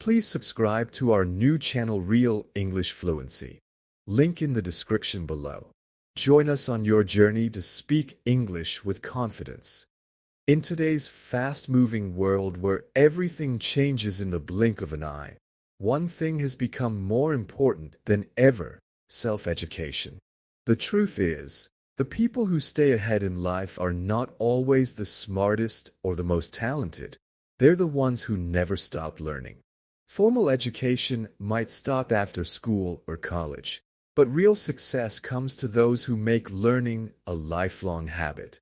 Please subscribe to our new channel Real English Fluency. Link in the description below. Join us on your journey to speak English with confidence. In today's fast-moving world where everything changes in the blink of an eye, one thing has become more important than ever: self-education. The truth is, the people who stay ahead in life are not always the smartest or the most talented. They're the ones who never stop learning. Formal education might stop after school or college, but real success comes to those who make learning a lifelong habit.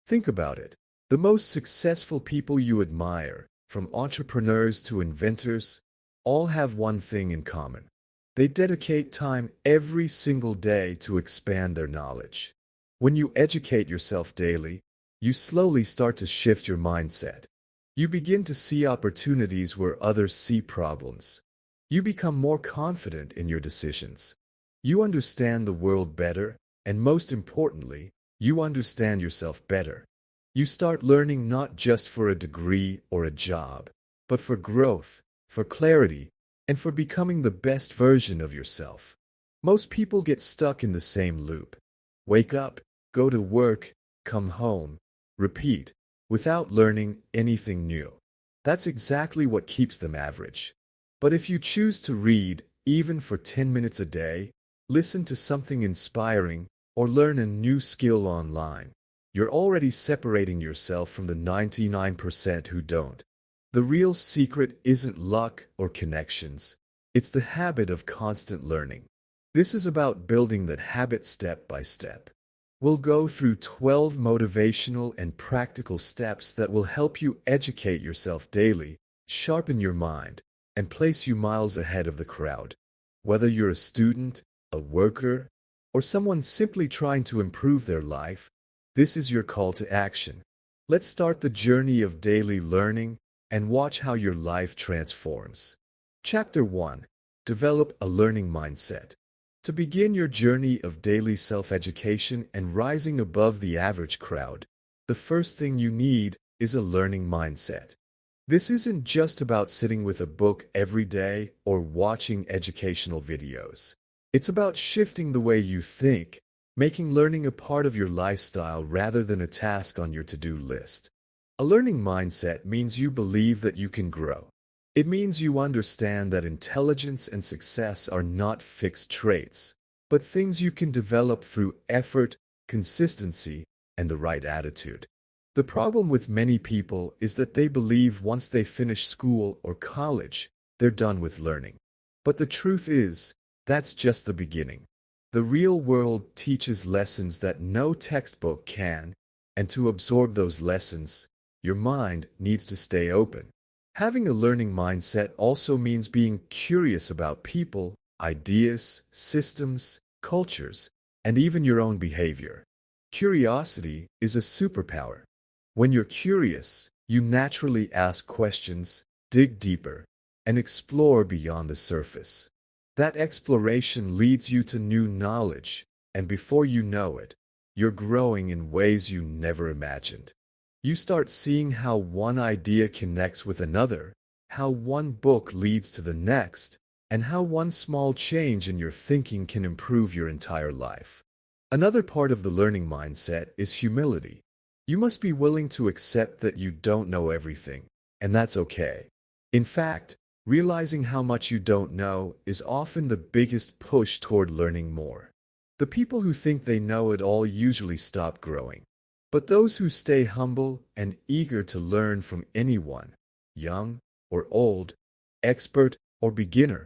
Think about it. The most successful people you admire, from entrepreneurs to inventors, all have one thing in common. They dedicate time every single day to expand their knowledge. When you educate yourself daily, you slowly start to shift your mindset. You begin to see opportunities where others see problems. You become more confident in your decisions. You understand the world better, and most importantly, you understand yourself better. You start learning not just for a degree or a job, but for growth, for clarity, and for becoming the best version of yourself. Most people get stuck in the same loop. Wake up, go to work, come home, repeat, without learning anything new. That's exactly what keeps them average. But if you choose to read, even for 10 minutes a day, listen to something inspiring, or learn a new skill online, you're already separating yourself from the 99% who don't. The real secret isn't luck or connections. It's the habit of constant learning. This is about building that habit step by step. We'll go through 12 motivational and practical steps that will help you educate yourself daily, sharpen your mind, and place you miles ahead of the crowd. Whether you're a student, a worker, or someone simply trying to improve their life, this is your call to action. Let's start the journey of daily learning and watch how your life transforms. Chapter 1. Develop a learning mindset. To begin your journey of daily self-education and rising above the average crowd, the first thing you need is a learning mindset. This isn't just about sitting with a book every day or watching educational videos. It's about shifting the way you think, making learning a part of your lifestyle rather than a task on your to-do list. A learning mindset means you believe that you can grow. It means you understand that intelligence and success are not fixed traits, but things you can develop through effort, consistency, and the right attitude. The problem with many people is that they believe once they finish school or college, they're done with learning. But the truth is, that's just the beginning. The real world teaches lessons that no textbook can, and to absorb those lessons, your mind needs to stay open. Having a learning mindset also means being curious about people, ideas, systems, cultures, and even your own behavior. Curiosity is a superpower. When you're curious, you naturally ask questions, dig deeper, and explore beyond the surface. That exploration leads you to new knowledge, and before you know it, you're growing in ways you never imagined. You start seeing how one idea connects with another, how one book leads to the next, and how one small change in your thinking can improve your entire life. Another part of the learning mindset is humility. You must be willing to accept that you don't know everything, and that's okay. In fact, realizing how much you don't know is often the biggest push toward learning more. The people who think they know it all usually stop growing. But those who stay humble and eager to learn from anyone, young or old, expert or beginner,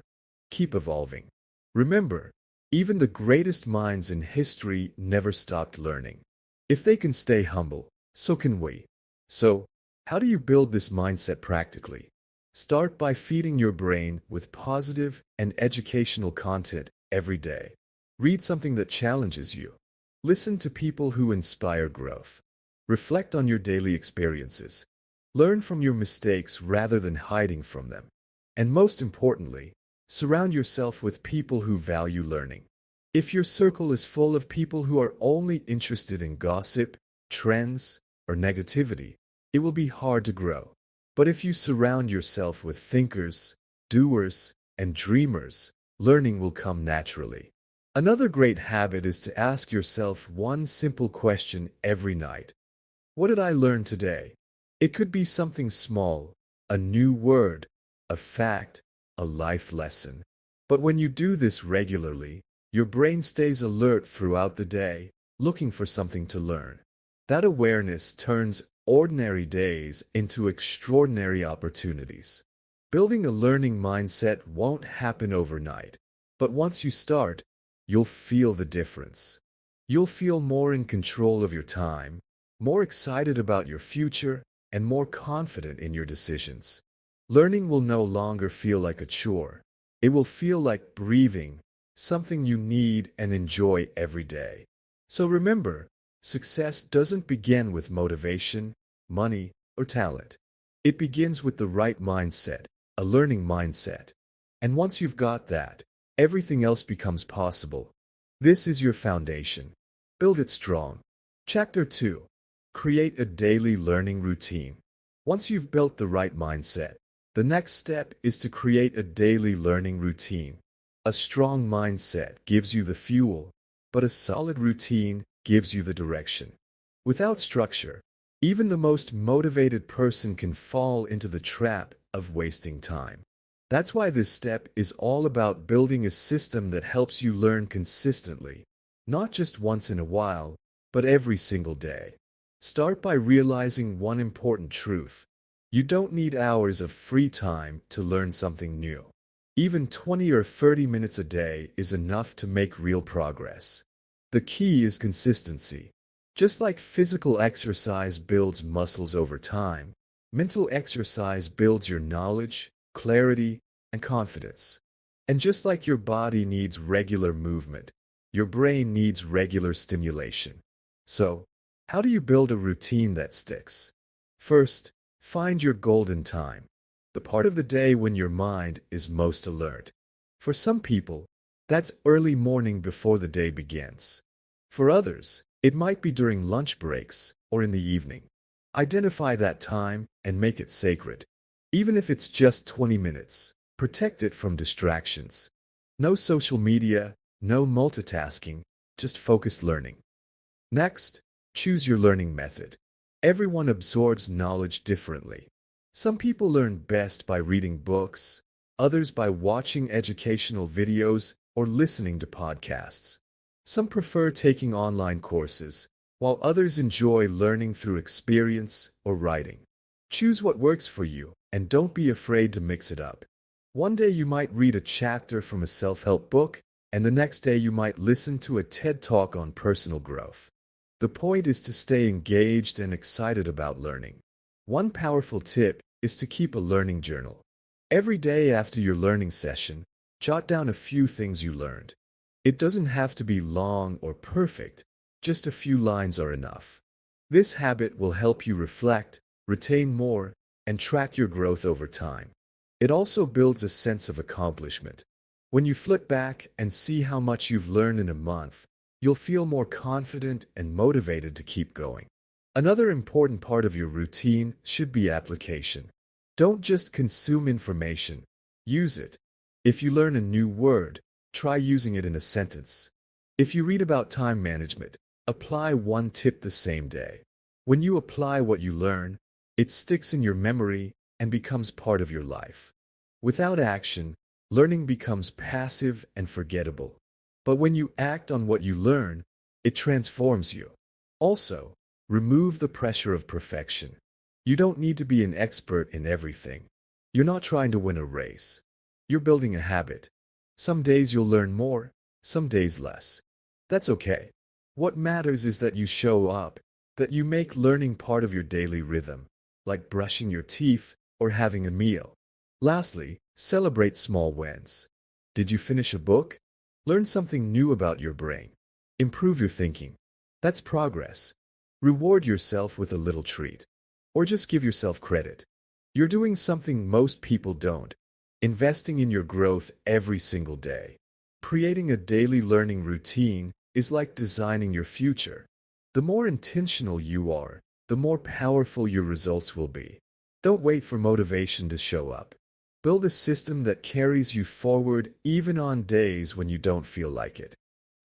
keep evolving. Remember, even the greatest minds in history never stopped learning. If they can stay humble, so can we. So, how do you build this mindset practically? Start by feeding your brain with positive and educational content every day. Read something that challenges you. Listen to people who inspire growth. Reflect on your daily experiences. Learn from your mistakes rather than hiding from them. And most importantly, surround yourself with people who value learning. If your circle is full of people who are only interested in gossip, trends, or negativity, it will be hard to grow. But if you surround yourself with thinkers, doers, and dreamers, learning will come naturally. Another great habit is to ask yourself one simple question every night. What did I learn today? It could be something small, a new word, a fact, a life lesson. But when you do this regularly, your brain stays alert throughout the day, looking for something to learn. That awareness turns ordinary days into extraordinary opportunities. Building a learning mindset won't happen overnight, but once you start, you'll feel the difference. You'll feel more in control of your time, more excited about your future, and more confident in your decisions. Learning will no longer feel like a chore. It will feel like breathing, something you need and enjoy every day. So remember, success doesn't begin with motivation, money, or talent. It begins with the right mindset, a learning mindset. And once you've got that, everything else becomes possible. This is your foundation. Build it strong. Chapter 2. Create a daily learning routine. Once you've built the right mindset, the next step is to create a daily learning routine. A strong mindset gives you the fuel, but a solid routine gives you the direction. Without structure, even the most motivated person can fall into the trap of wasting time. That's why this step is all about building a system that helps you learn consistently, not just once in a while, but every single day. Start by realizing one important truth. You don't need hours of free time to learn something new. Even 20 or 30 minutes a day is enough to make real progress. The key is consistency. Just like physical exercise builds muscles over time, mental exercise builds your knowledge, clarity, and confidence. And just like your body needs regular movement, your brain needs regular stimulation. So, how do you build a routine that sticks? First, find your golden time, the part of the day when your mind is most alert. For some people, that's early morning before the day begins. For others, it might be during lunch breaks or in the evening. Identify that time and make it sacred. Even if it's just 20 minutes, protect it from distractions. No social media, no multitasking, just focused learning. Next, choose your learning method. Everyone absorbs knowledge differently. Some people learn best by reading books, others by watching educational videos or listening to podcasts. Some prefer taking online courses, while others enjoy learning through experience or writing. Choose what works for you, and don't be afraid to mix it up. One day you might read a chapter from a self-help book, and the next day you might listen to a TED Talk on personal growth. The point is to stay engaged and excited about learning. One powerful tip is to keep a learning journal. Every day after your learning session, jot down a few things you learned. It doesn't have to be long or perfect, just a few lines are enough. This habit will help you reflect, retain more, and track your growth over time. It also builds a sense of accomplishment. When you flip back and see how much you've learned in a month, you'll feel more confident and motivated to keep going. Another important part of your routine should be application. Don't just consume information, use it. If you learn a new word, try using it in a sentence. If you read about time management, apply one tip the same day. When you apply what you learn, it sticks in your memory and becomes part of your life. Without action, learning becomes passive and forgettable. But when you act on what you learn, it transforms you. Also, remove the pressure of perfection. You don't need to be an expert in everything. You're not trying to win a race. You're building a habit. Some days you'll learn more, some days less. That's okay. What matters is that you show up, that you make learning part of your daily rhythm, like brushing your teeth or having a meal. Lastly, celebrate small wins. Did you finish a book? Learn something new about your brain. Improve your thinking. That's progress. Reward yourself with a little treat. Or just give yourself credit. You're doing something most people don't. Investing in your growth every single day. Creating a daily learning routine is like designing your future. The more intentional you are, the more powerful your results will be. Don't wait for motivation to show up. Build a system that carries you forward even on days when you don't feel like it.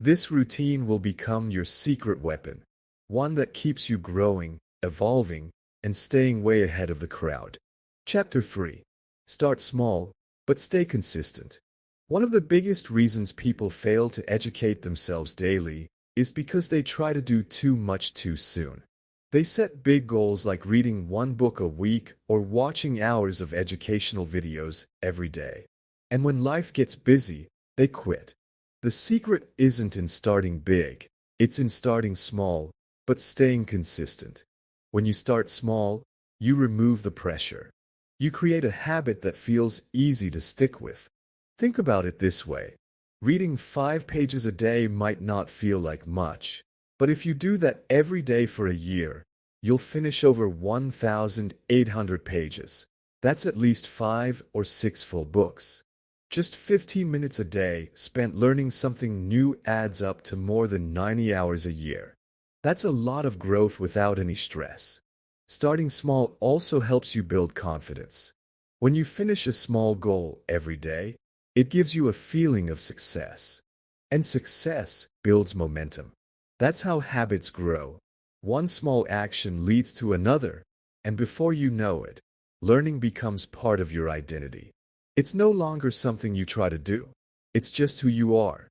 This routine will become your secret weapon, one that keeps you growing, evolving, and staying way ahead of the crowd. Chapter 3. Start small, but stay consistent. One of the biggest reasons people fail to educate themselves daily is because they try to do too much too soon. They set big goals like reading one book a week or watching hours of educational videos every day. And when life gets busy, they quit. The secret isn't in starting big, it's in starting small, but staying consistent. When you start small, you remove the pressure. You create a habit that feels easy to stick with. Think about it this way. Reading 5 pages a day might not feel like much, but if you do that every day for a year, you'll finish over 1,800 pages. That's at least 5 or 6 full books. Just 15 minutes a day spent learning something new adds up to more than 90 hours a year. That's a lot of growth without any stress. Starting small also helps you build confidence. When you finish a small goal every day, it gives you a feeling of success. And success builds momentum. That's how habits grow. One small action leads to another, and before you know it, learning becomes part of your identity. It's no longer something you try to do. It's just who you are.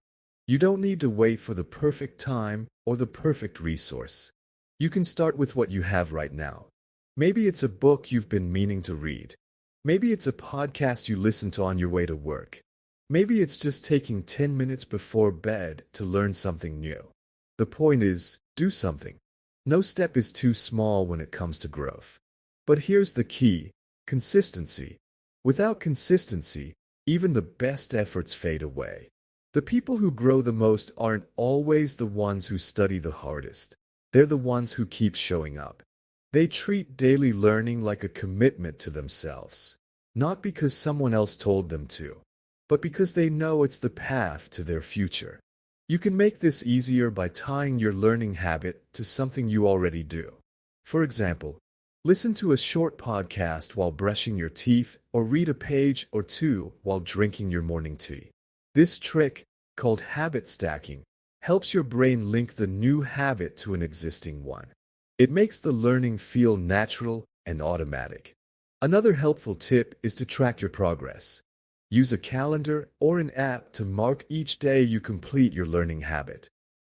You don't need to wait for the perfect time or the perfect resource. You can start with what you have right now. Maybe it's a book you've been meaning to read. Maybe it's a podcast you listen to on your way to work. Maybe it's just taking 10 minutes before bed to learn something new. The point is, do something. No step is too small when it comes to growth. But here's the key: consistency. Without consistency, even the best efforts fade away. The people who grow the most aren't always the ones who study the hardest. They're the ones who keep showing up. They treat daily learning like a commitment to themselves, not because someone else told them to, but because they know it's the path to their future. You can make this easier by tying your learning habit to something you already do. For example, listen to a short podcast while brushing your teeth or read a page or two while drinking your morning tea. This trick, called habit stacking, helps your brain link the new habit to an existing one. It makes the learning feel natural and automatic. Another helpful tip is to track your progress. Use a calendar or an app to mark each day you complete your learning habit.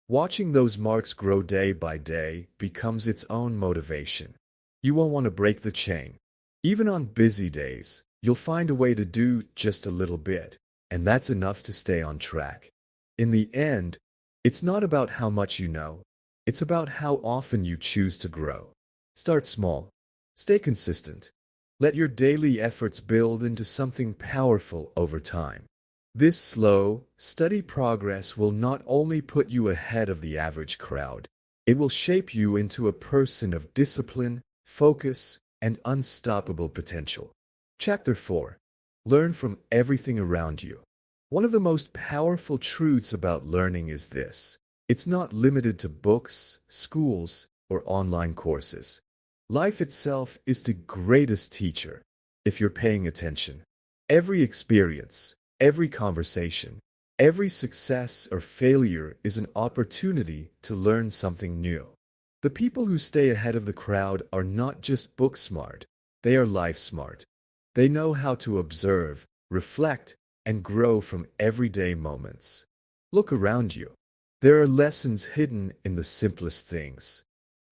Watching those marks grow day by day becomes its own motivation. You won't want to break the chain. Even on busy days, you'll find a way to do just a little bit, and that's enough to stay on track. In the end, it's not about how much you know. It's about how often you choose to grow. Start small. Stay consistent. Let your daily efforts build into something powerful over time. This slow, steady progress will not only put you ahead of the average crowd, it will shape you into a person of discipline, focus, and unstoppable potential. Chapter 4. Learn from everything around you. One of the most powerful truths about learning is this: it's not limited to books, schools, or online courses. Life itself is the greatest teacher, if you're paying attention. Every experience, every conversation, every success or failure is an opportunity to learn something new. The people who stay ahead of the crowd are not just book smart, they are life smart. They know how to observe, reflect, and grow from everyday moments. Look around you. There are lessons hidden in the simplest things.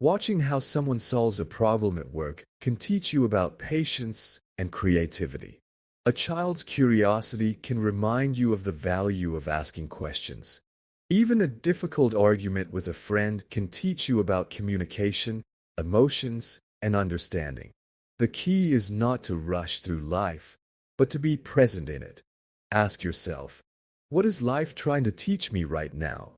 Watching how someone solves a problem at work can teach you about patience and creativity. A child's curiosity can remind you of the value of asking questions. Even a difficult argument with a friend can teach you about communication, emotions, and understanding. The key is not to rush through life, but to be present in it. Ask yourself, what is life trying to teach me right now?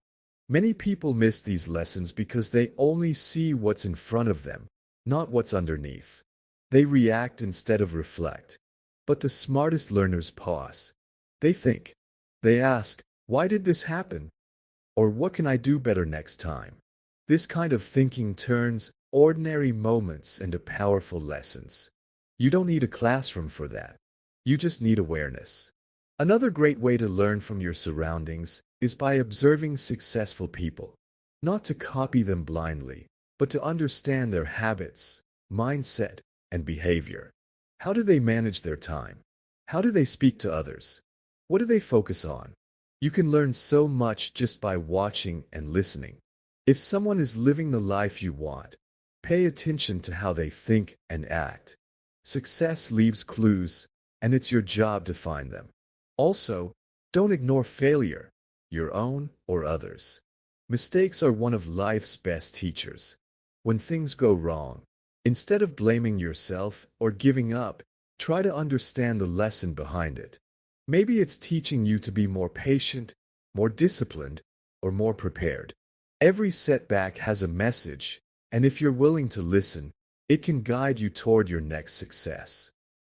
Many people miss these lessons because they only see what's in front of them, not what's underneath. They react instead of reflect. But the smartest learners pause. They think. They ask, why did this happen? Or what can I do better next time? This kind of thinking turns ordinary moments into powerful lessons. You don't need a classroom for that. You just need awareness. Another great way to learn from your surroundings is by observing successful people. Not to copy them blindly, but to understand their habits, mindset, and behavior. How do they manage their time? How do they speak to others? What do they focus on? You can learn so much just by watching and listening. If someone is living the life you want, pay attention to how they think and act. Success leaves clues, and it's your job to find them. Also, don't ignore failure, your own or others. Mistakes are one of life's best teachers. When things go wrong, instead of blaming yourself or giving up, try to understand the lesson behind it. Maybe it's teaching you to be more patient, more disciplined, or more prepared. Every setback has a message, and if you're willing to listen, it can guide you toward your next success.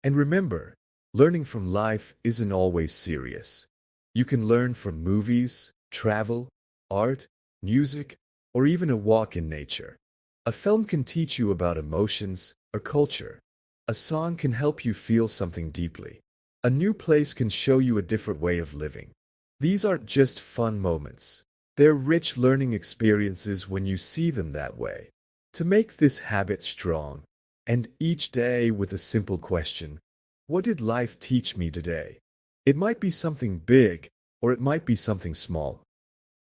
And remember, learning from life isn't always serious. You can learn from movies, travel, art, music, or even a walk in nature. A film can teach you about emotions or culture. A song can help you feel something deeply. A new place can show you a different way of living. These aren't just fun moments. They're rich learning experiences when you see them that way. To make this habit strong, end each day with a simple question: what did life teach me today? It might be something big, or it might be something small.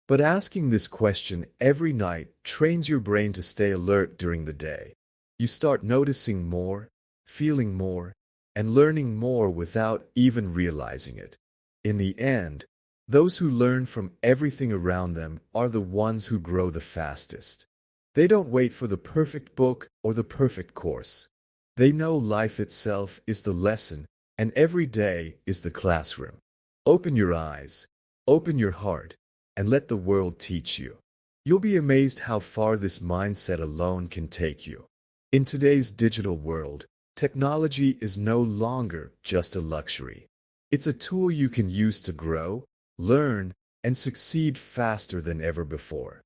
But asking this question every night trains your brain to stay alert during the day. You start noticing more, feeling more, and learning more without even realizing it. In the end, those who learn from everything around them are the ones who grow the fastest. They don't wait for the perfect book or the perfect course. They know life itself is the lesson, and every day is the classroom. Open your eyes, open your heart, and let the world teach you. You'll be amazed how far this mindset alone can take you. In today's digital world, technology is no longer just a luxury. It's a tool you can use to grow, learn, and succeed faster than ever before.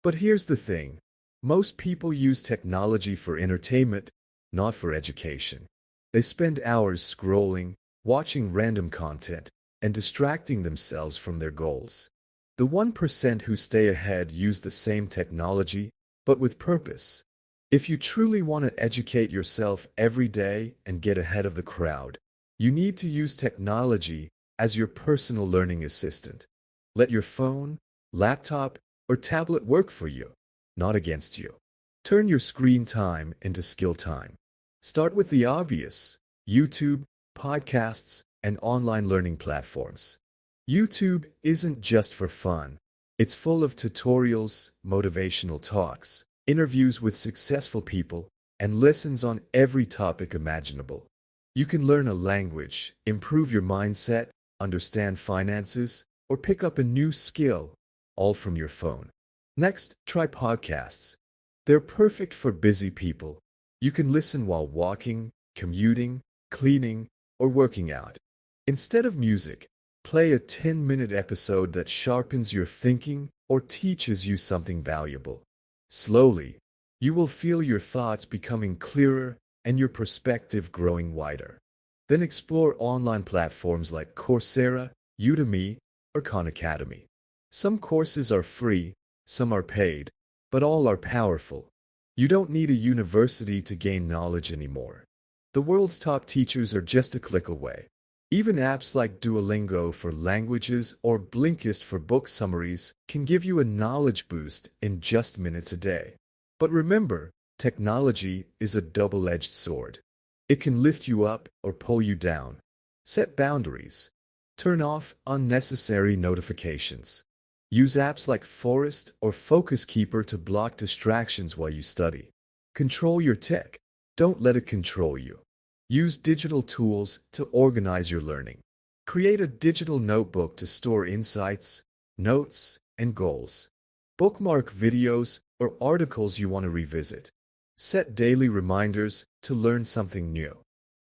But here's the thing: most people use technology for entertainment, not for education. They spend hours scrolling, watching random content, and distracting themselves from their goals. The 1% who stay ahead use the same technology, but with purpose. If you truly want to educate yourself every day and get ahead of the crowd, you need to use technology as your personal learning assistant. Let your phone, laptop, or tablet work for you, not against you. Turn your screen time into skill time. Start with the obvious: YouTube, podcasts, and online learning platforms. YouTube isn't just for fun. It's full of tutorials, motivational talks, interviews with successful people, and lessons on every topic imaginable. You can learn a language, improve your mindset, understand finances, or pick up a new skill, all from your phone. Next, try podcasts. They're perfect for busy people. You can listen while walking, commuting, cleaning, or working out. Instead of music, play a 10-minute episode that sharpens your thinking or teaches you something valuable. Slowly, you will feel your thoughts becoming clearer and your perspective growing wider. Then explore online platforms like Coursera, Udemy, or Khan Academy. Some courses are free, some are paid, but all are powerful. You don't need a university to gain knowledge anymore. The world's top teachers are just a click away. Even apps like Duolingo for languages or Blinkist for book summaries can give you a knowledge boost in just minutes a day. But remember, technology is a double-edged sword. It can lift you up or pull you down. Set boundaries. Turn off unnecessary notifications. Use apps like Forest or Focus Keeper to block distractions while you study. Control your tech. Don't let it control you. Use digital tools to organize your learning. Create a digital notebook to store insights, notes, and goals. Bookmark videos or articles you want to revisit. Set daily reminders to learn something new.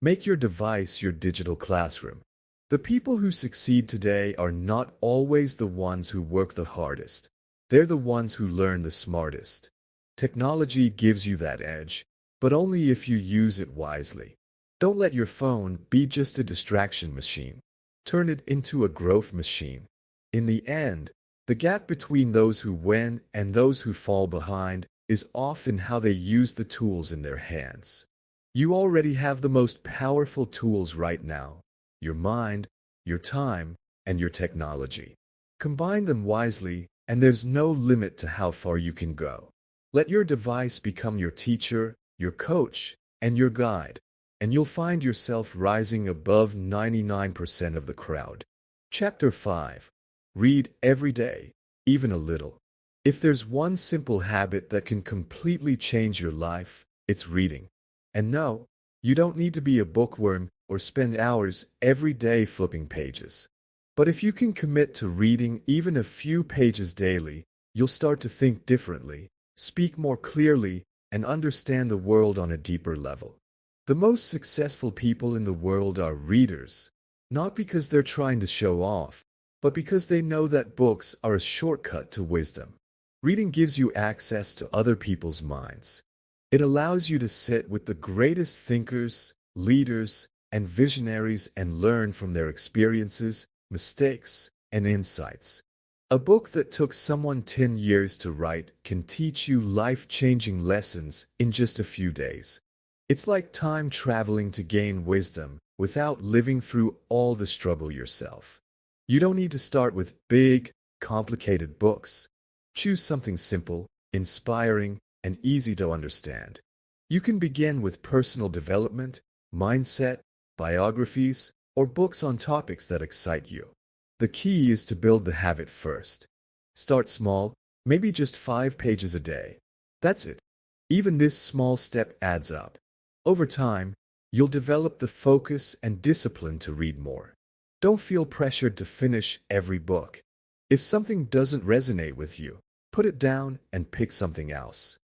Make your device your digital classroom. The people who succeed today are not always the ones who work the hardest. They're the ones who learn the smartest. Technology gives you that edge, but only if you use it wisely. Don't let your phone be just a distraction machine. Turn it into a growth machine. In the end, the gap between those who win and those who fall behind is often how they use the tools in their hands. You already have the most powerful tools right now: your mind, your time, and your technology. Combine them wisely, and there's no limit to how far you can go. Let your device become your teacher, your coach, and your guide, and you'll find yourself rising above 99% of the crowd. Chapter 5. Read every day, even a little. If there's one simple habit that can completely change your life, it's reading. And no, you don't need to be a bookworm or spend hours every day flipping pages. But if you can commit to reading even a few pages daily, you'll start to think differently, speak more clearly, and understand the world on a deeper level. The most successful people in the world are readers, not because they're trying to show off, but because they know that books are a shortcut to wisdom. Reading gives you access to other people's minds. It allows you to sit with the greatest thinkers, leaders, and visionaries and learn from their experiences, mistakes, and insights. A book that took someone 10 years to write can teach you life-changing lessons in just a few days. It's like time traveling to gain wisdom without living through all the struggle yourself. You don't need to start with big, complicated books. Choose something simple, inspiring, and easy to understand. You can begin with personal development, mindset, biographies, or books on topics that excite you. The key is to build the habit first. Start small, maybe just 5 pages a day. That's it. Even this small step adds up. Over time, you'll develop the focus and discipline to read more. Don't feel pressured to finish every book. If something doesn't resonate with you, put it down and pick something else.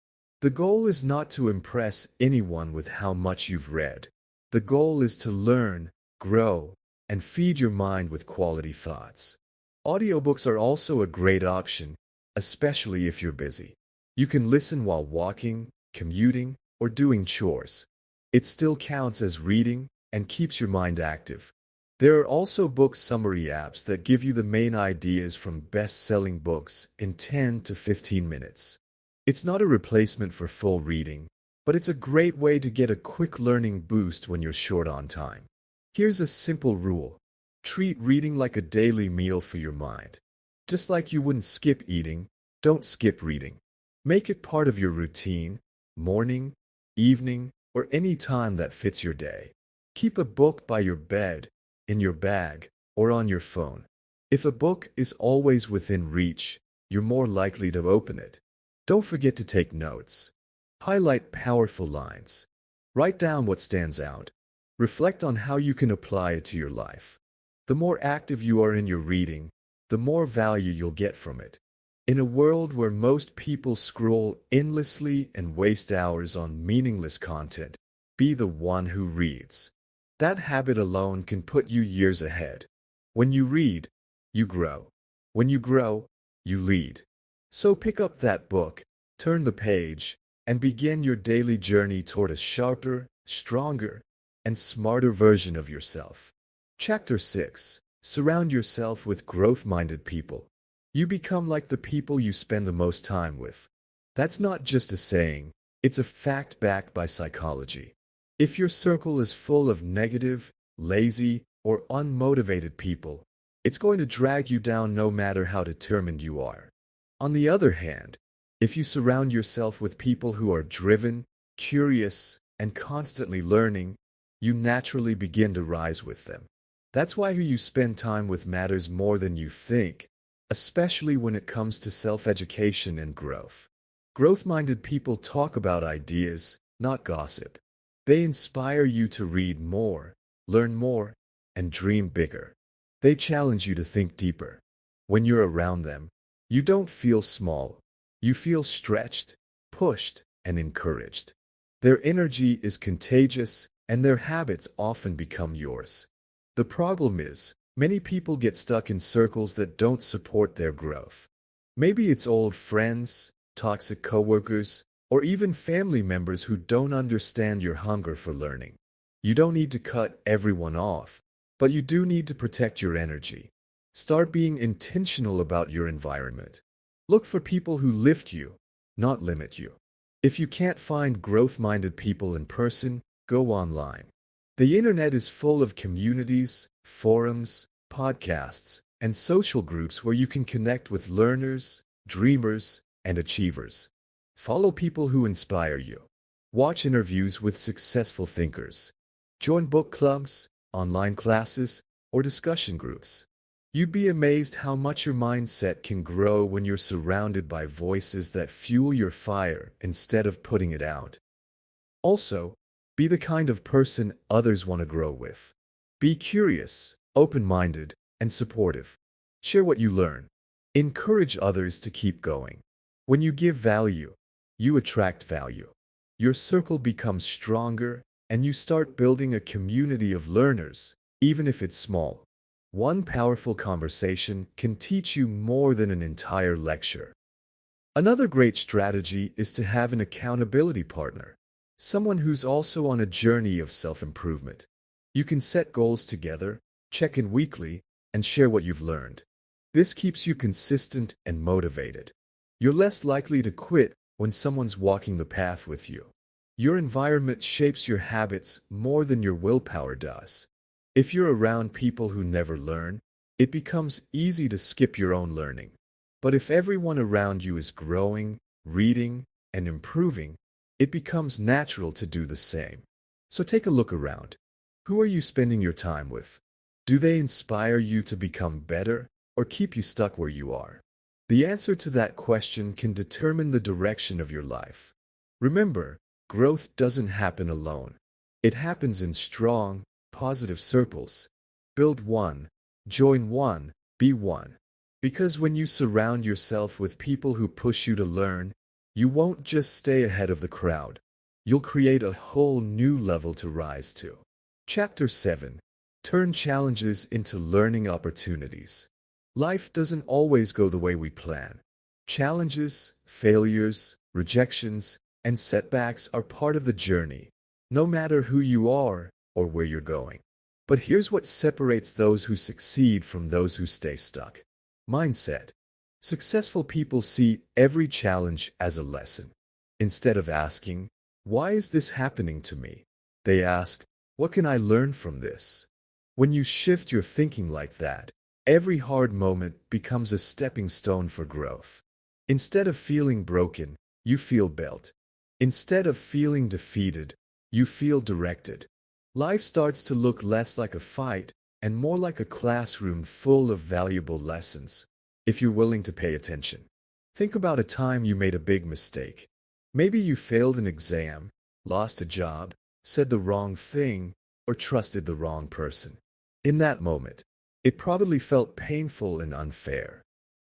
The goal is not to impress anyone with how much you've read. The goal is to learn, grow, and feed your mind with quality thoughts. Audiobooks are also a great option, especially if you're busy. You can listen while walking, commuting, or doing chores. It still counts as reading and keeps your mind active. There are also book summary apps that give you the main ideas from best-selling books in 10 to 15 minutes. It's not a replacement for full reading, but it's a great way to get a quick learning boost when you're short on time. Here's a simple rule. Treat reading like a daily meal for your mind. Just like you wouldn't skip eating, don't skip reading. Make it part of your routine, morning, evening, or any time that fits your day. Keep a book by your bed, in your bag, or on your phone. If a book is always within reach, you're more likely to open it. Don't forget to take notes. Highlight powerful lines. Write down what stands out. Reflect on how you can apply it to your life. The more active you are in your reading, the more value you'll get from it. In a world where most people scroll endlessly and waste hours on meaningless content, be the one who reads. That habit alone can put you years ahead. When you read, you grow. When you grow, you lead. So pick up that book, turn the page, and begin your daily journey toward a sharper, stronger, and smarter version of yourself. Chapter 6. Surround yourself with growth-minded people. You become like the people you spend the most time with. That's not just a saying, it's a fact backed by psychology. If your circle is full of negative, lazy, or unmotivated people, it's going to drag you down no matter how determined you are. On the other hand, if you surround yourself with people who are driven, curious, and constantly learning, you naturally begin to rise with them. That's why who you spend time with matters more than you think, especially when it comes to self-education and growth. Growth-minded people talk about ideas, not gossip. They inspire you to read more, learn more, and dream bigger. They challenge you to think deeper. When you're around them, you don't feel small. You feel stretched, pushed, and encouraged. Their energy is contagious, and their habits often become yours. The problem is, many people get stuck in circles that don't support their growth. Maybe it's old friends, toxic coworkers, or even family members who don't understand your hunger for learning. You don't need to cut everyone off, but you do need to protect your energy. Start being intentional about your environment. Look for people who lift you, not limit you. If you can't find growth-minded people in person, go online. The internet is full of communities, forums, podcasts, and social groups where you can connect with learners, dreamers, and achievers. Follow people who inspire you. Watch interviews with successful thinkers. Join book clubs, online classes, or discussion groups. You'd be amazed how much your mindset can grow when you're surrounded by voices that fuel your fire instead of putting it out. Also, be the kind of person others want to grow with. Be curious, open-minded, and supportive. Share what you learn. Encourage others to keep going. When you give value, you attract value. Your circle becomes stronger, and you start building a community of learners, even if it's small. One powerful conversation can teach you more than an entire lecture. Another great strategy is to have an accountability partner, someone who's also on a journey of self-improvement. You can set goals together, check in weekly, and share what you've learned. This keeps you consistent and motivated. You're less likely to quit when someone's walking the path with you. Your environment shapes your habits more than your willpower does. If you're around people who never learn, it becomes easy to skip your own learning. But if everyone around you is growing, reading, and improving, it becomes natural to do the same. So take a look around. Who are you spending your time with? Do they inspire you to become better or keep you stuck where you are? The answer to that question can determine the direction of your life. Remember, growth doesn't happen alone. It happens in strong, positive circles. Build one, join one, be one. Because when you surround yourself with people who push you to learn, you won't just stay ahead of the crowd. You'll create a whole new level to rise to. Chapter 7. Turn challenges into learning opportunities. Life doesn't always go the way we plan. Challenges, failures, rejections, and setbacks are part of the journey, no matter who you are or where you're going. But here's what separates those who succeed from those who stay stuck. Mindset. Successful people see every challenge as a lesson. Instead of asking, "Why is this happening to me?" they ask, "What can I learn from this?" When you shift your thinking like that, every hard moment becomes a stepping stone for growth. Instead of feeling broken, you feel built. Instead of feeling defeated, you feel directed. Life starts to look less like a fight and more like a classroom full of valuable lessons, if you're willing to pay attention. Think about a time you made a big mistake. Maybe you failed an exam, lost a job, said the wrong thing, or trusted the wrong person. In that moment, it probably felt painful and unfair.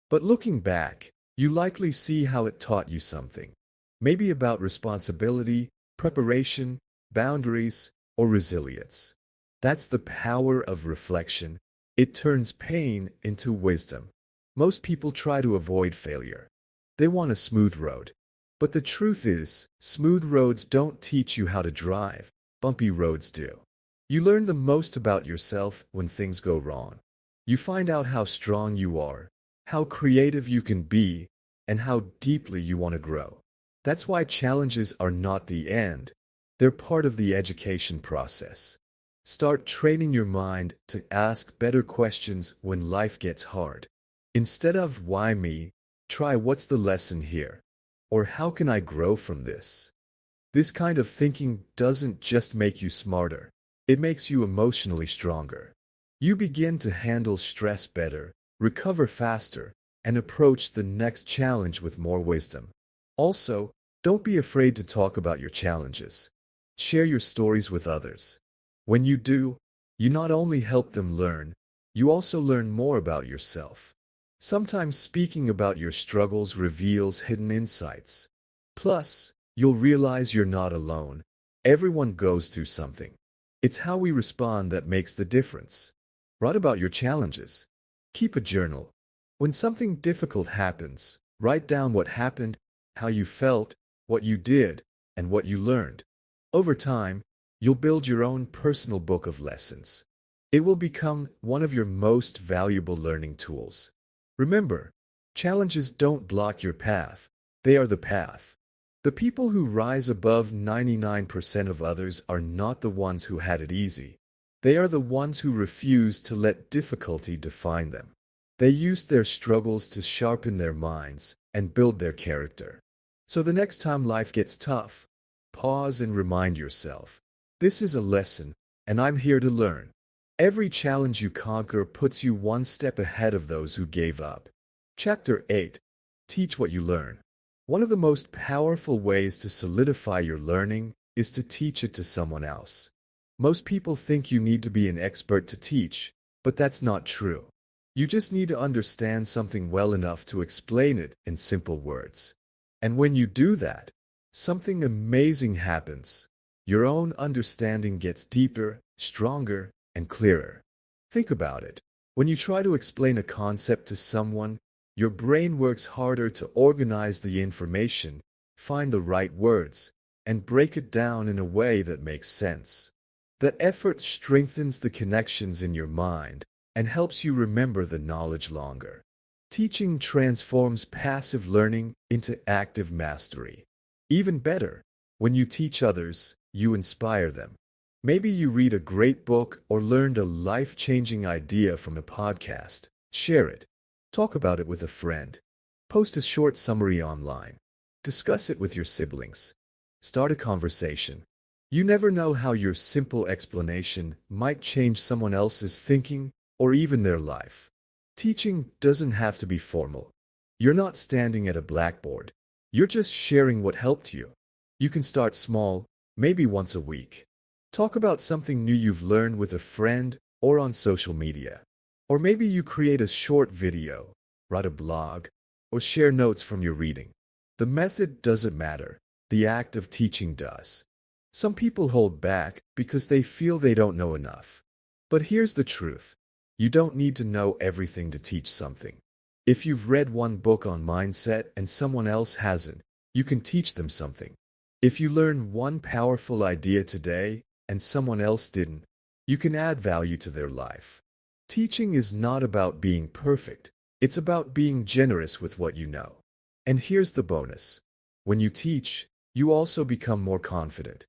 But looking back, you likely see how it taught you something. Maybe about responsibility, preparation, boundaries, or resilience. That's the power of reflection. It turns pain into wisdom. Most people try to avoid failure. They want a smooth road. But the truth is, smooth roads don't teach you how to drive. Bumpy roads do. You learn the most about yourself when things go wrong. You find out how strong you are, how creative you can be, and how deeply you want to grow. That's why challenges are not the end. They're part of the education process. Start training your mind to ask better questions when life gets hard. Instead of "Why me?" try "What's the lesson here?" or "How can I grow from this?" This kind of thinking doesn't just make you smarter. It makes you emotionally stronger. You begin to handle stress better, recover faster, and approach the next challenge with more wisdom. Also, don't be afraid to talk about your challenges. Share your stories with others. When you do, you not only help them learn, you also learn more about yourself. Sometimes speaking about your struggles reveals hidden insights. Plus, you'll realize you're not alone. Everyone goes through something. It's how we respond that makes the difference. Write about your challenges. Keep a journal. When something difficult happens, write down what happened, how you felt, what you did, and what you learned. Over time, you'll build your own personal book of lessons. It will become one of your most valuable learning tools. Remember, challenges don't block your path. They are the path. The people who rise above 99% of others are not the ones who had it easy. They are the ones who refuse to let difficulty define them. They used their struggles to sharpen their minds and build their character. So the next time life gets tough, pause and remind yourself, this is a lesson, and I'm here to learn. Every challenge you conquer puts you one step ahead of those who gave up. Chapter 8. Teach what you learn. One of the most powerful ways to solidify your learning is to teach it to someone else. Most people think you need to be an expert to teach, but that's not true. You just need to understand something well enough to explain it in simple words. And when you do that, something amazing happens. Your own understanding gets deeper, stronger, and clearer. Think about it. When you try to explain a concept to someone, your brain works harder to organize the information, find the right words, and break it down in a way that makes sense. That effort strengthens the connections in your mind and helps you remember the knowledge longer. Teaching transforms passive learning into active mastery. Even better, when you teach others, you inspire them. Maybe you read a great book or learned a life-changing idea from a podcast. Share it. Talk about it with a friend. Post a short summary online. Discuss it with your siblings. Start a conversation. You never know how your simple explanation might change someone else's thinking or even their life. Teaching doesn't have to be formal. You're not standing at a blackboard. You're just sharing what helped you. You can start small, maybe once a week. Talk about something new you've learned with a friend or on social media. Or maybe you create a short video, write a blog, or share notes from your reading. The method doesn't matter. The act of teaching does. Some people hold back because they feel they don't know enough. But here's the truth. You don't need to know everything to teach something. If you've read one book on mindset and someone else hasn't, you can teach them something. If you learn one powerful idea today and someone else didn't, you can add value to their life. Teaching is not about being perfect. It's about being generous with what you know. And here's the bonus. When you teach, you also become more confident.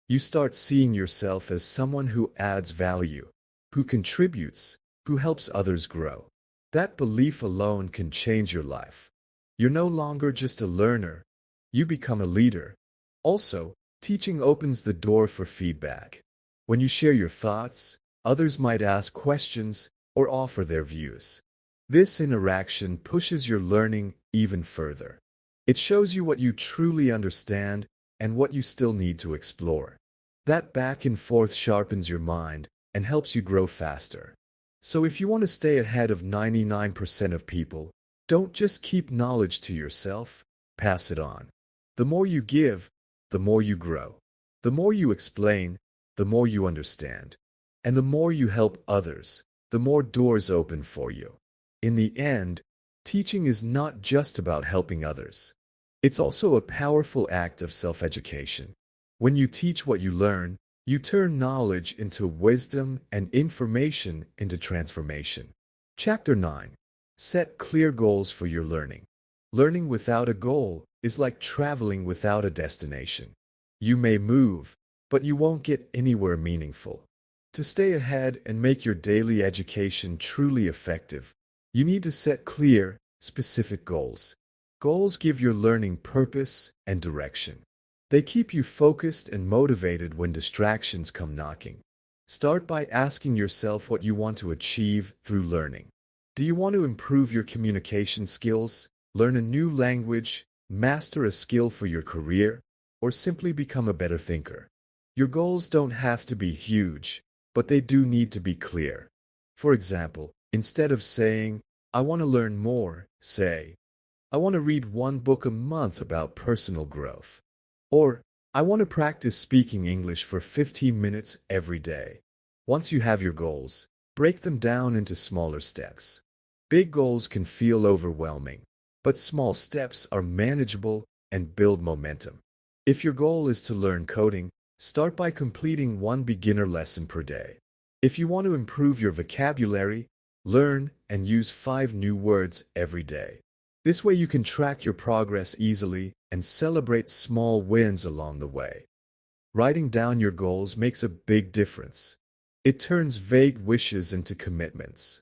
You start seeing yourself as someone who adds value, who contributes, who helps others grow. That belief alone can change your life. You're no longer just a learner. You become a leader. Also, teaching opens the door for feedback. When you share your thoughts, others might ask questions or offer their views. This interaction pushes your learning even further. It shows you what you truly understand and what you still need to explore. That back and forth sharpens your mind and helps you grow faster. So if you want to stay ahead of 99% of people, don't just keep knowledge to yourself, pass it on. The more you give, the more you grow. The more you explain, the more you understand. And the more you help others, the more doors open for you. In the end, teaching is not just about helping others. It's also a powerful act of self-education. When you teach what you learn, you turn knowledge into wisdom and information into transformation. Chapter 9. Set clear goals for your learning. Learning without a goal is like traveling without a destination. You may move, but you won't get anywhere meaningful. To stay ahead and make your daily education truly effective, you need to set clear, specific goals. Goals give your learning purpose and direction. They keep you focused and motivated when distractions come knocking. Start by asking yourself what you want to achieve through learning. Do you want to improve your communication skills, learn a new language, master a skill for your career, or simply become a better thinker? Your goals don't have to be huge, but they do need to be clear. For example, instead of saying, "I want to learn more," say, "I want to read one book a month about personal growth." Or, "I want to practice speaking English for 15 minutes every day." Once you have your goals, break them down into smaller steps. Big goals can feel overwhelming, but small steps are manageable and build momentum. If your goal is to learn coding, Start by completing one beginner lesson per day. If you want to improve your vocabulary, learn and use 5 new words every day. This way you can track your progress easily and celebrate small wins along the way. Writing down your goals makes a big difference. It turns vague wishes into commitments.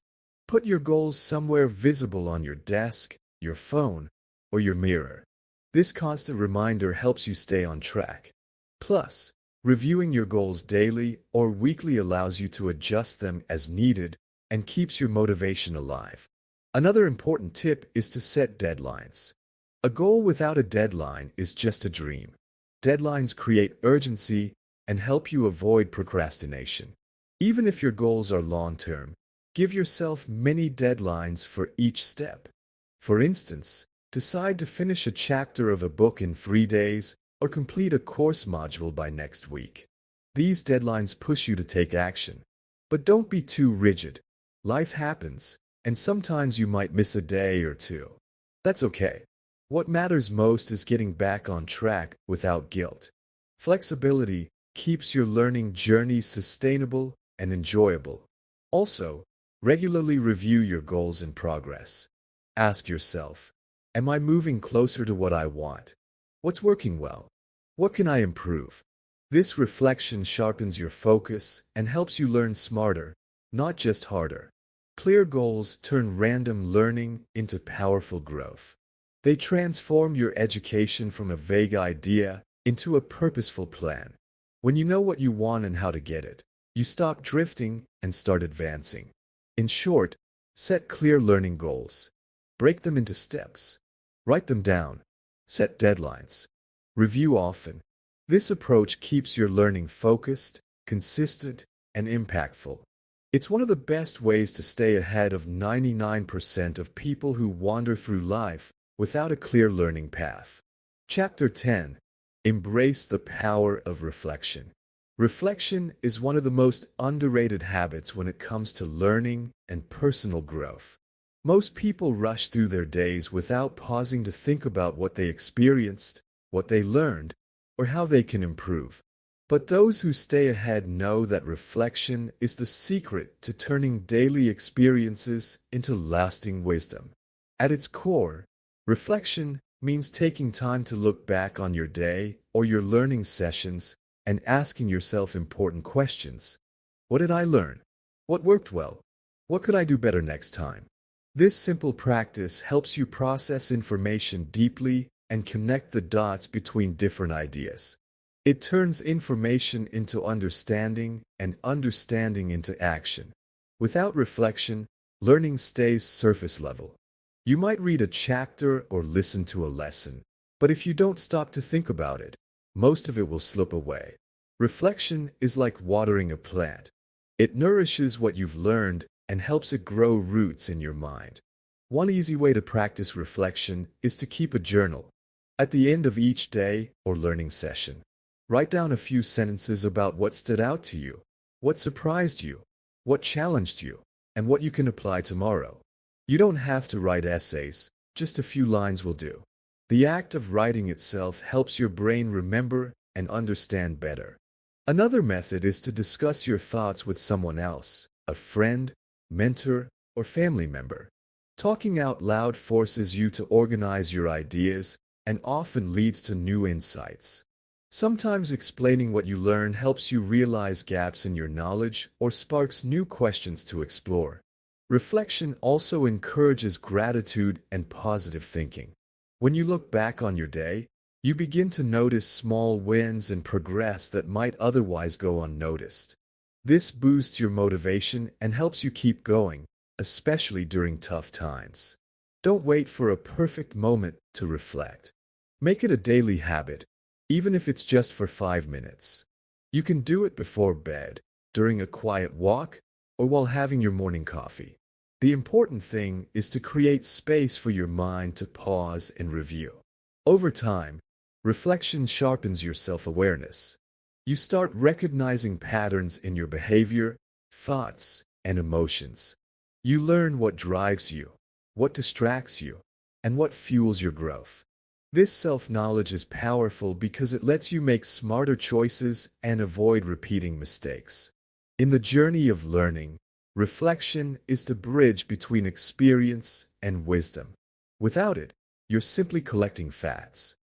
Put your goals somewhere visible on your desk, your phone, or your mirror. This constant reminder helps you stay on track. Plus, reviewing your goals daily or weekly allows you to adjust them as needed and keeps your motivation alive. Another important tip is to set deadlines. A goal without a deadline is just a dream. Deadlines create urgency and help you avoid procrastination. Even if your goals are long-term, give yourself many deadlines for each step. For instance, decide to finish a chapter of a book in 3 days or complete a course module by next week. These deadlines push you to take action. But don't be too rigid. Life happens, and sometimes you might miss a day or two. That's okay. What matters most is getting back on track without guilt. Flexibility keeps your learning journey sustainable and enjoyable. Also, regularly review your goals and progress. Ask yourself, am I moving closer to what I want? What's working well? What can I improve? This reflection sharpens your focus and helps you learn smarter, not just harder. Clear goals turn random learning into powerful growth. They transform your education from a vague idea into a purposeful plan. When you know what you want and how to get it, you stop drifting and start advancing. In short, set clear learning goals. Break them into steps. Write them down. Set deadlines. Review often. This approach keeps your learning focused, consistent, and impactful. It's one of the best ways to stay ahead of 99% of people who wander through life without a clear learning path. Chapter 10. Embrace the power of reflection. Reflection is one of the most underrated habits when it comes to learning and personal growth. Most people rush through their days without pausing to think about what they experienced, what they learned, or how they can improve. But those who stay ahead know that reflection is the secret to turning daily experiences into lasting wisdom. At its core, reflection means taking time to look back on your day or your learning sessions and asking yourself important questions. What did I learn? What worked well? What could I do better next time? This simple practice helps you process information deeply and connect the dots between different ideas. It turns information into understanding and understanding into action. Without reflection, learning stays surface level. You might read a chapter or listen to a lesson, but if you don't stop to think about it, most of it will slip away. Reflection is like watering a plant. It nourishes what you've learned and helps it grow roots in your mind. One easy way to practice reflection is to keep a journal. At the end of each day or learning session, write down a few sentences about what stood out to you, what surprised you, what challenged you, and what you can apply tomorrow. You don't have to write essays, just a few lines will do. The act of writing itself helps your brain remember and understand better. Another method is to discuss your thoughts with someone else, a friend, mentor, or family member. Talking out loud forces you to organize your ideas and often leads to new insights. Sometimes explaining what you learn helps you realize gaps in your knowledge or sparks new questions to explore. Reflection also encourages gratitude and positive thinking. When you look back on your day, you begin to notice small wins and progress that might otherwise go unnoticed. This boosts your motivation and helps you keep going, especially during tough times. Don't wait for a perfect moment to reflect. Make it a daily habit, even if it's just for 5 minutes. You can do it before bed, during a quiet walk, or while having your morning coffee. The important thing is to create space for your mind to pause and review. Over time, reflection sharpens your self-awareness. You start recognizing patterns in your behavior, thoughts, and emotions. You learn what drives you, what distracts you, and what fuels your growth. This self-knowledge is powerful because it lets you make smarter choices and avoid repeating mistakes. In the journey of learning, reflection is the bridge between experience and wisdom. Without it, you're simply collecting facts.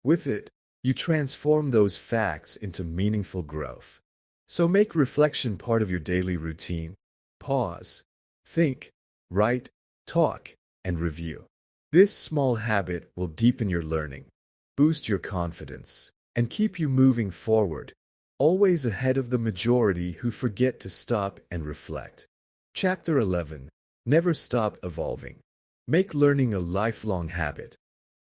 With it, you transform those facts into meaningful growth. So make reflection part of your daily routine. Pause, think, write, talk, and review. This small habit will deepen your learning, boost your confidence, and keep you moving forward, always ahead of the majority who forget to stop and reflect. Chapter 11. Never stop evolving. Make learning a lifelong habit.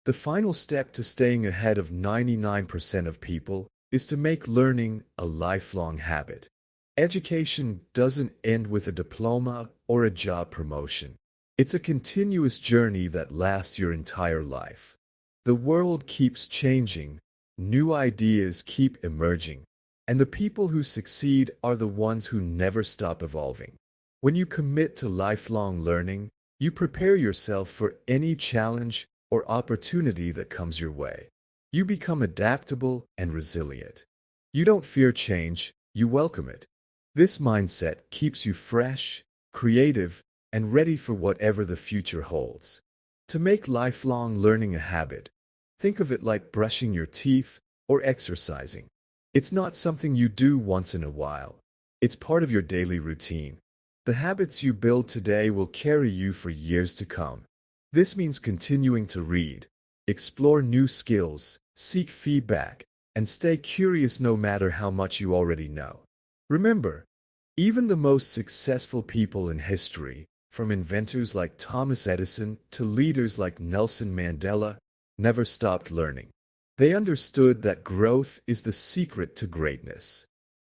The final step to staying ahead of 99% of people is to make learning a lifelong habit. Education doesn't end with a diploma or a job promotion. It's a continuous journey that lasts your entire life. The world keeps changing, new ideas keep emerging, and the people who succeed are the ones who never stop evolving. When you commit to lifelong learning, you prepare yourself for any challenge or opportunity that comes your way. You become adaptable and resilient. You don't fear change, you welcome it. This mindset keeps you fresh, creative, and ready for whatever the future holds. To make lifelong learning a habit, think of it like brushing your teeth or exercising. It's not something you do once in a while. It's part of your daily routine. The habits you build today will carry you for years to come. This means continuing to read, explore new skills, seek feedback, and stay curious no matter how much you already know. Remember, even the most successful people in history, from inventors like Thomas Edison to leaders like Nelson Mandela, never stopped learning. They understood that growth is the secret to greatness.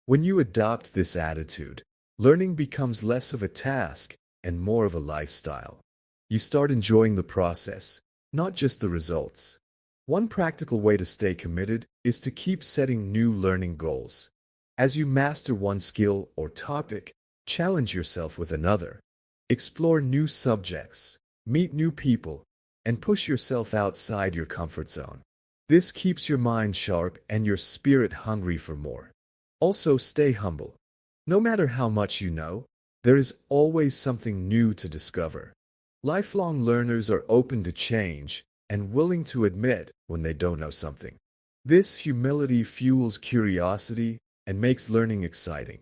When you adopt this attitude, learning becomes less of a task and more of a lifestyle. You start enjoying the process, not just the results. One practical way to stay committed is to keep setting new learning goals. As you master one skill or topic, challenge yourself with another. Explore new subjects, meet new people, and push yourself outside your comfort zone. This keeps your mind sharp and your spirit hungry for more. Also, stay humble. No matter how much you know, there is always something new to discover. Lifelong learners are open to change and willing to admit when they don't know something. This humility fuels curiosity and makes learning exciting.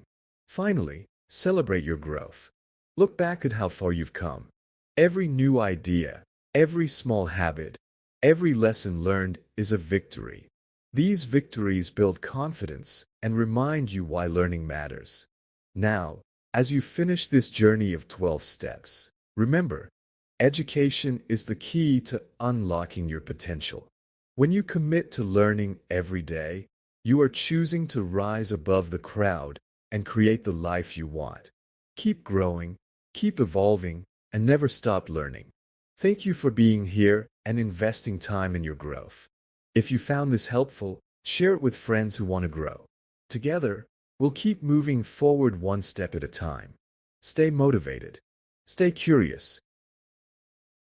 Finally, celebrate your growth. Look back at how far you've come. Every new idea, every small habit, every lesson learned is a victory. These victories build confidence and remind you why learning matters. Now, as you finish this journey of 12 steps, remember, education is the key to unlocking your potential. When you commit to learning every day, you are choosing to rise above the crowd and create the life you want. Keep growing, keep evolving, and never stop learning. Thank you for being here and investing time in your growth. If you found this helpful, share it with friends who want to grow. Together, we'll keep moving forward one step at a time. Stay motivated, stay curious,